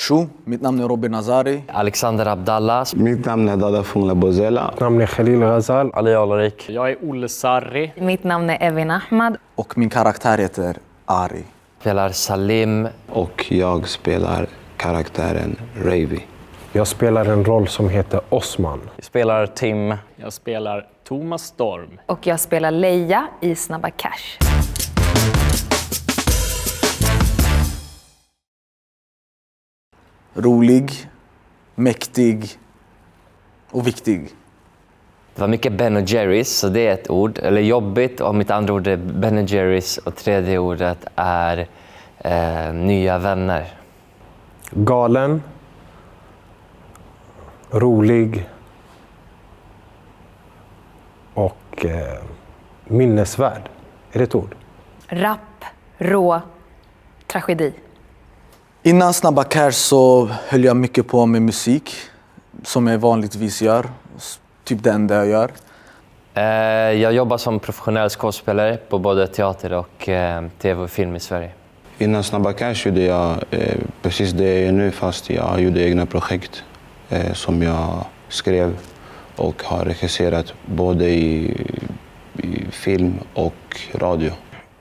Tjo, mitt namn är Robin Nazari. Alexander Abdallah. Mitt namn är Dada Fungla Bozela. Mitt namn är Khalil Ghazal. Ali Alarik. Jag är Olle Sarri. Mitt namn är Evin Ahmad. Och min karaktär heter Ari. Spelar Salim. Och jag spelar karaktären Ravi. Jag spelar en roll som heter Osman. Jag spelar Tim. Jag spelar Thomas Storm. Och jag spelar Leia i Snabba Cash. Rolig, mäktig och viktig. Det var mycket Ben och Jerrys, så det är ett ord. Eller jobbigt, och mitt andra ord är Ben och Jerrys. Och tredje ordet är nya vänner. Galen. Rolig. Och minnesvärd. Är det ett ord? Rapp, rå, tragedi. Innan Snabba Cash så höll jag mycket på med musik, som jag vanligtvis gör. Typ det enda jag gör. Jag jobbar som professionell skådespelare på både teater och tv och film i Sverige. Innan Snabba Cash gjorde jag precis det jag gör nu, fast jag gjorde egna projekt som jag skrev och har regisserat både i film och radio.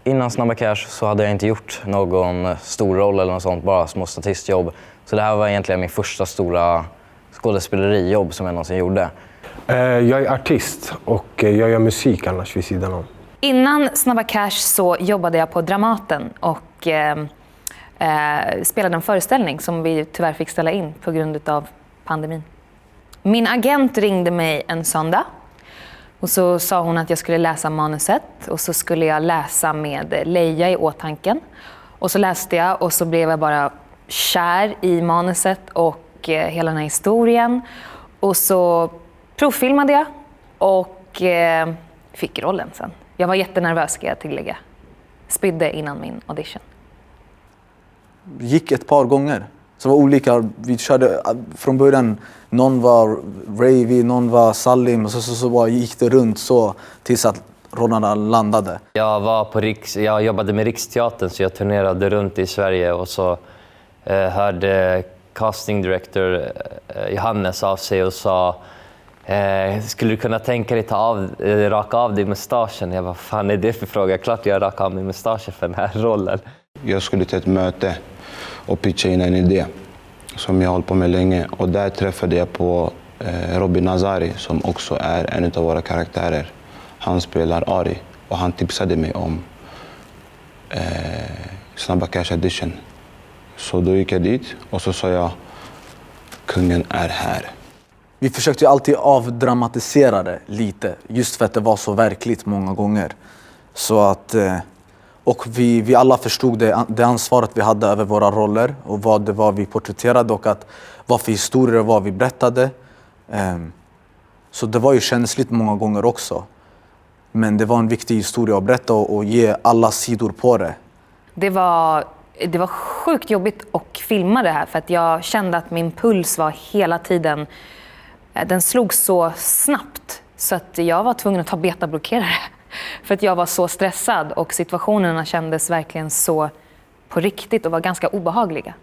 Innan Snabba Cash så hade jag inte gjort någon stor roll eller något sånt, bara små statistjobb. Så det här var egentligen min första stora skådespelerijobb som jag någonsin gjorde. Jag är artist och jag gör musik annars vid sidan om. Innan Snabba Cash så jobbade jag på Dramaten och spelade en föreställning som vi tyvärr fick ställa in på grund av pandemin. Min agent ringde mig en söndag och så sa hon att jag skulle läsa manuset och så skulle jag läsa med Leia i åtanken. Och så läste jag och så blev jag bara kär i manuset och hela den här historien. Och så provfilmade jag och fick rollen sen. Jag var jättenervös, ska jag tillägga. Spydde innan min audition. Gick ett par gånger. Så det var olika. Vi körde från början. Någon var Ravi, någon var Salim. Och så bara gick det runt så tills att rollerna landade. Jag jobbade med Riksteatern, så jag turnerade runt i Sverige. Och så hörde casting director Johannes av sig och sa: skulle du kunna tänka dig raka av dig mustaschen? Jag bara, fan är det för fråga? Klart jag rakar av mig mustaschen för den här rollen. Jag skulle till ett möte och pitcha in en idé som jag har hållit på med länge. Och där träffade jag på Robin Nazari, som också är en av våra karaktärer. Han spelar Ari och han tipsade mig om Snabba Cash Edition. Så då gick jag dit och så sa jag: kungen är här. Vi försökte ju alltid avdramatisera det lite, just för att det var så verkligt många gånger. Så att, och vi alla förstod det ansvaret vi hade över våra roller och vad det var vi porträtterade och att vad för historier och vad vi berättade. Så det var ju känsligt många gånger också. Men det var en viktig historia att berätta och ge alla sidor på det. Det var sjukt jobbigt att filma det här för att jag kände att min puls var hela tiden. Den slog så snabbt så att jag var tvungen att ta betablockerare för att jag var så stressad och situationerna kändes verkligen så på riktigt och var ganska obehagliga.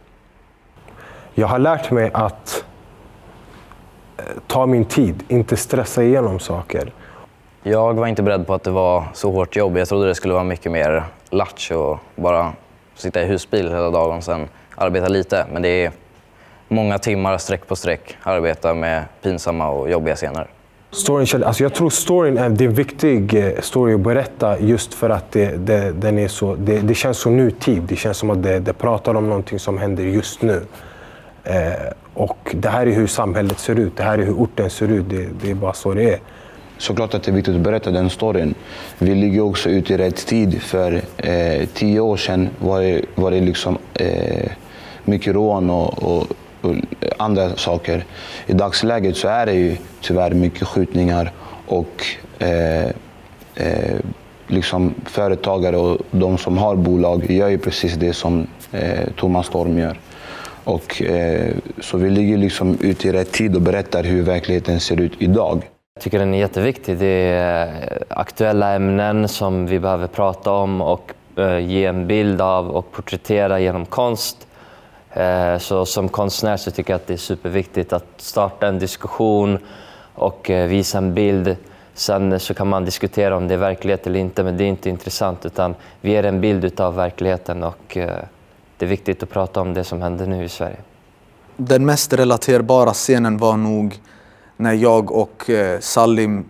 Jag har lärt mig att ta min tid, inte stressa igenom saker. Jag var inte beredd på att det var så hårt jobb. Jag trodde det skulle vara mycket mer latch och bara sitta i husbil hela dagen och sen arbeta lite. Men det är många timmar streck på streck arbeta med pinsamma och jobbiga scener. Jag tror storyn är en viktig story att berätta just för att den är så, det känns så nutid. Det känns som att det pratar om någonting som händer just nu. Och det här är hur samhället ser ut, det här är hur orten ser ut, det är bara så det är. Såklart att det är viktigt att berätta den storyn. Vi ligger också ute i rätt tid. För 10 år sedan var det liksom mycket rån och andra saker. I dagsläget så är det ju tyvärr mycket skjutningar och liksom företagare och de som har bolag gör ju precis det som Thomas Storm gör. Och så vi ligger liksom ute i rätt tid och berättar hur verkligheten ser ut idag. Jag tycker den är jätteviktig. Det är aktuella ämnen som vi behöver prata om och ge en bild av och porträttera genom konst. Så som konstnär så tycker jag att det är superviktigt att starta en diskussion och visa en bild. Sen så kan man diskutera om det är verklighet eller inte, men det är inte intressant, utan vi ger en bild av verkligheten och det är viktigt att prata om det som händer nu i Sverige. Den mest relaterbara scenen var nog när jag och Salim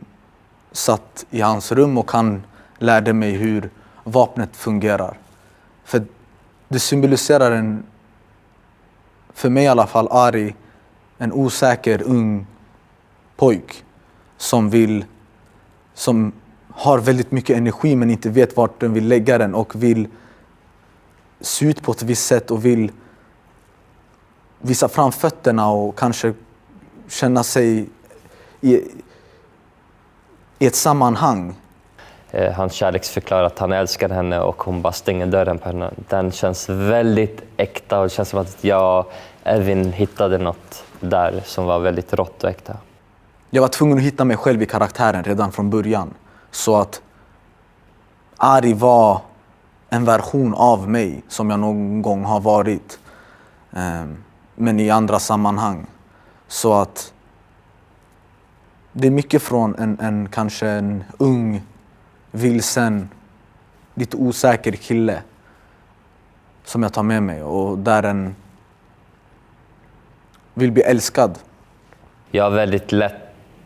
satt i hans rum och han lärde mig hur vapnet fungerar. För det symboliserar för mig i alla fall, Ari, en osäker ung pojk som har väldigt mycket energi men inte vet vart den vill lägga den och vill se ut på ett visst sätt och vill visa fram fötterna och kanske känna sig i ett sammanhang. Han kärleksförklarar att han älskar henne och hon bara stänger dörren på henne. Den känns väldigt äkta och det känns som att jag och Edvin hittade något där som var väldigt rått och äkta. Jag var tvungen att hitta mig själv i karaktären redan från början. Så att Ari var en version av mig som jag någon gång har varit. Men i andra sammanhang. Så att det är mycket från kanske en ung, vilsen, lite osäker kille som jag tar med mig och där en vill bli älskad. Jag har väldigt lätt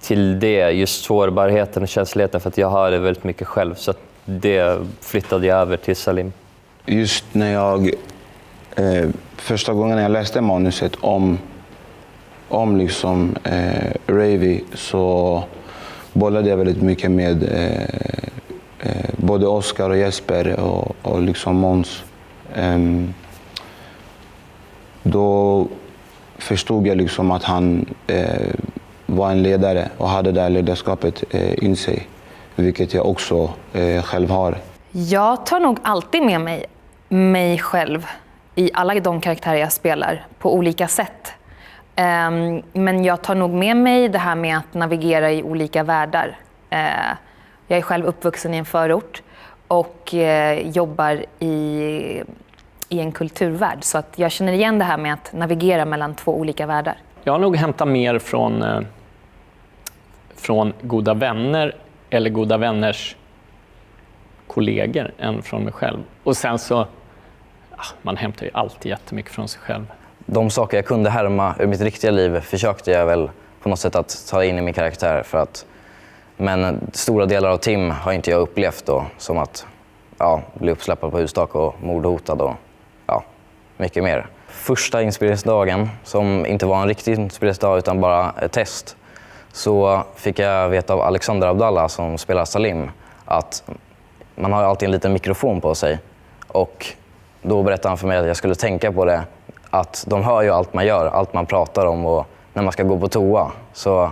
till det, just sårbarheten och känsligheten, för att jag har det väldigt mycket själv, så att det flyttade jag över till Salim. Just när jag första gången jag läste manuset om liksom Ravi, så bollade jag väldigt mycket med både Oscar och Jesper och liksom Måns. Då förstod jag liksom att han var en ledare och hade det här ledarskapet in sig, vilket jag också själv har. Jag tar nog alltid med mig själv i alla de karaktärer jag spelar på olika sätt. Men jag tar nog med mig det här med att navigera i olika världar. Jag är själv uppvuxen i en förort och jobbar i en kulturvärld. Så att jag känner igen det här med att navigera mellan två olika världar. Jag har nog hämtat mer från Goda vänner eller Goda vänners kollegor än från mig själv. Och sen så, man hämtar ju alltid jättemycket från sig själv. De saker jag kunde härma ur mitt riktiga liv försökte jag väl på något sätt att ta in i min karaktär. Men stora delar av Tim har inte jag upplevt då, som att bli uppsläppad på hustak och mordhotad och mycket mer. Första inspelningsdagen, som inte var en riktig inspelningsdag utan bara ett test, så fick jag veta av Alexander Abdallah som spelar Salim att man har alltid en liten mikrofon på sig. Och då berättade han för mig att jag skulle tänka på det, att de hör ju allt man gör, allt man pratar om och när man ska gå på toa. Så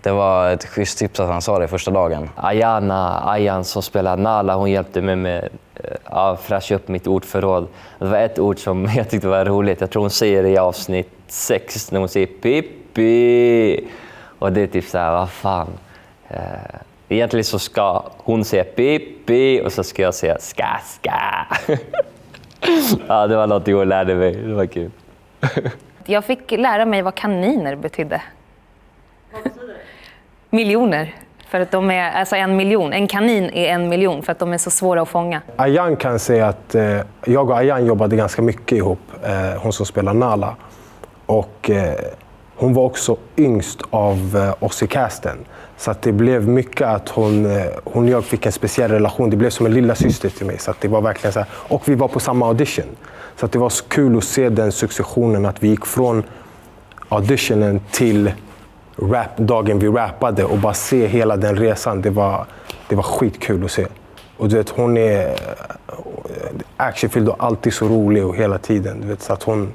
det var ett schysst tips att han sa det första dagen. Ayan som spelar Nala, hon hjälpte mig med att fräscha upp mitt ordförråd. Det var ett ord som jag tyckte var roligt. Jag tror hon säger det i avsnitt 6 när hon säger pippi. Och det är typ så här, vad fan. Egentligen så ska hon säga pippi och så ska jag säga ska. Det var något jag lärde mig. Det var kul. Jag fick lära mig vad kaniner betydde. Vad betyder det? Miljoner. För att de är, alltså 1 miljon. En kanin är 1 miljon för att de är så svåra att fånga. Ayan kan säga att jag och Ayan jobbade ganska mycket ihop. Hon som spelar Nala. Och hon var också yngst av oss i casten. Så att det blev mycket att hon och jag fick en speciell relation. Det blev som en lilla syster till mig. Så att det var verkligen så här. Och vi var på samma audition. Så att det var så kul att se den successionen. Att vi gick från auditionen till dagen vi rappade och bara se hela den resan. Det var skitkul att se. Och du vet, hon är actionfylld och alltid så rolig och hela tiden. Du vet, så att hon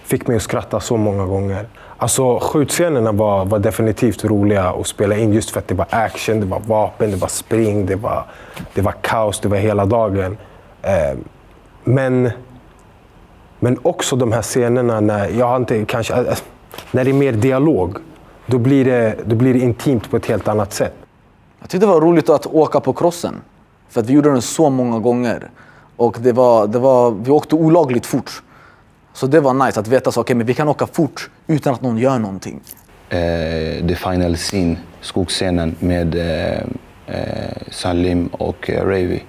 fick mig att skratta så många gånger. Alltså skjutscenerna var definitivt roliga att spela in just för att det var action, det var vapen, det var spring, det var kaos, det var hela dagen. Men också de här scenerna när när det är mer dialog, då blir det intimt på ett helt annat sätt. Jag tyckte det var roligt att åka på crossen. För att vi gjorde den så många gånger. Och vi åkte olagligt fort. Så det var nice att veta så, okej, men vi kan åka fort utan att någon gör någonting. The final scene, skogsscenen med Salim och Ravi.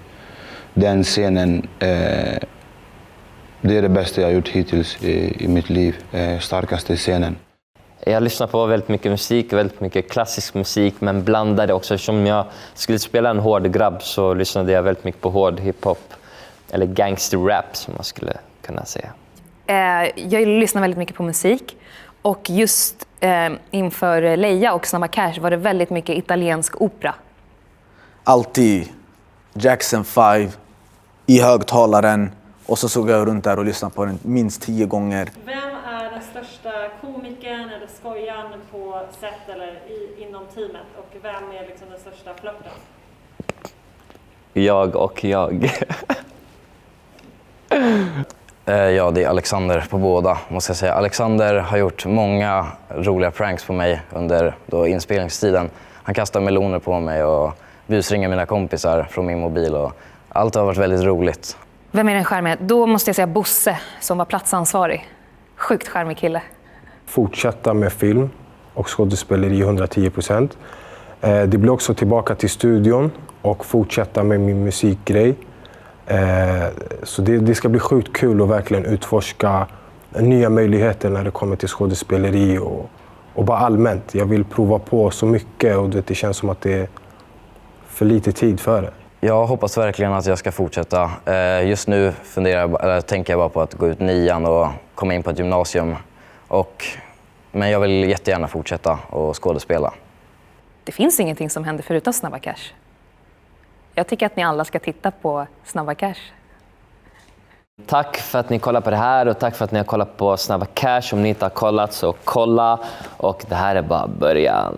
Den scenen, det är det bästa jag har gjort hittills i mitt liv. Starkaste scenen. Jag lyssnar på väldigt mycket musik, väldigt mycket klassisk musik, men blandade också. Eftersom jag skulle spela en hård grabb så lyssnade jag väldigt mycket på hård hiphop, eller gangster-rap som man skulle kunna säga. Jag lyssnar väldigt mycket på musik, och just inför Leia och Snabba Cash var det väldigt mycket italiensk opera. Alltid Jackson 5 i högtalaren, och så såg jag runt där och lyssnade på den minst 10 gånger. Vem är den största komikern eller skojaren på set eller inom teamet? Och vem är liksom den största flörten? Jag och jag. Ja, det är Alexander på båda, måste jag säga. Alexander har gjort många roliga pranks på mig under inspelningstiden. Han kastar meloner på mig och busringer mina kompisar från min mobil. Och allt har varit väldigt roligt. Vem är den charmiga? Då måste jag säga Bosse, som var platsansvarig. Sjukt charmig kille. Fortsätta med film och skådespeleri 110%. Det blir också tillbaka till studion och fortsätta med min musikgrej. Så det ska bli sjukt kul att verkligen utforska nya möjligheter när det kommer till skådespeleri och bara allmänt. Jag vill prova på så mycket, och det känns som att det är för lite tid för det. Jag hoppas verkligen att jag ska fortsätta. Just nu tänker jag bara på att gå ut 9:an och komma in på ett gymnasium. Men jag vill jättegärna fortsätta och skådespela. Det finns ingenting som händer förutom Snabba Cash. Jag tycker att ni alla ska titta på Snabba Cash. Tack för att ni kollar på det här, och tack för att ni har kollat på Snabba Cash. Om ni inte har kollat så kolla, och det här är bara början.